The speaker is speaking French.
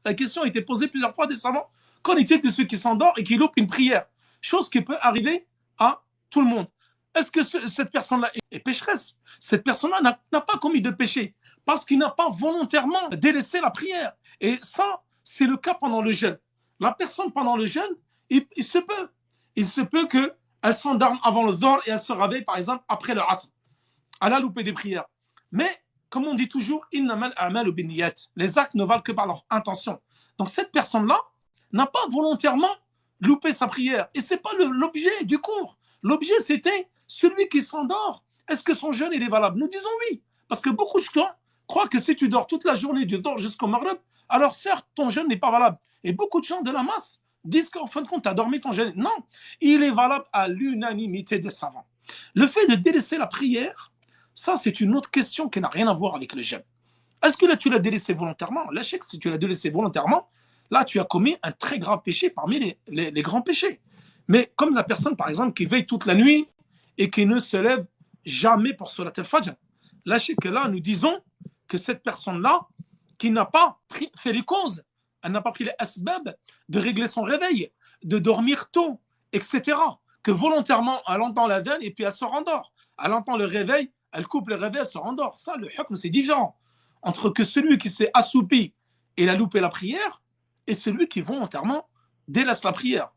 La question a été posée plusieurs fois des savants. Qu'en est-il de ceux qui s'endorment et qui loupent une prière? Chose qui peut arriver à tout le monde. Est-ce que cette personne-là est pécheresse? Cette personne-là n'a pas commis de péché parce qu'il n'a pas volontairement délaissé la prière. Et ça, c'est le cas pendant le jeûne. La personne pendant le jeûne, il se peut qu'elle s'endorme avant le Zohr et elle se réveille par exemple après le Asr. Elle a loupé des prières. Mais comme on dit toujours, les actes ne valent que par leur intention. Donc cette personne-là n'a pas volontairement loupé sa prière. Et ce n'est pas l'objet du cours. L'objet, c'était celui qui s'endort. Est-ce que son jeûne, il est valable? Nous disons oui. Parce que beaucoup de gens croient que si tu dors toute la journée, tu dors jusqu'au Maghreb, alors certes, ton jeûne n'est pas valable. Et beaucoup de gens de la masse disent qu'en fin de compte, tu as dormi ton jeûne. Non, il est valable à l'unanimité des savants. Le fait de délaisser la prière, ça, c'est une autre question qui n'a rien à voir avec le jeûne. Est-ce que là, tu l'as délaissé volontairement? L'échec, si tu l'as délaissé volontairement, là, tu as commis un très grave péché parmi les grands péchés. Mais comme la personne, par exemple, qui veille toute la nuit et qui ne se lève jamais pour Salat al-Fajr, lâchez que là, nous disons que cette personne-là, qui n'a pas fait les causes, elle n'a pas pris les asbab de régler son réveil, de dormir tôt, etc. Que volontairement, elle entend l'adhan et puis elle se rendort. Elle entend le réveil, elle coupe le réveil, elle se rendort. Ça, le hukm, c'est différent. Entre que celui qui s'est assoupi et a loupé la prière et celui qui volontairement délaisse la prière.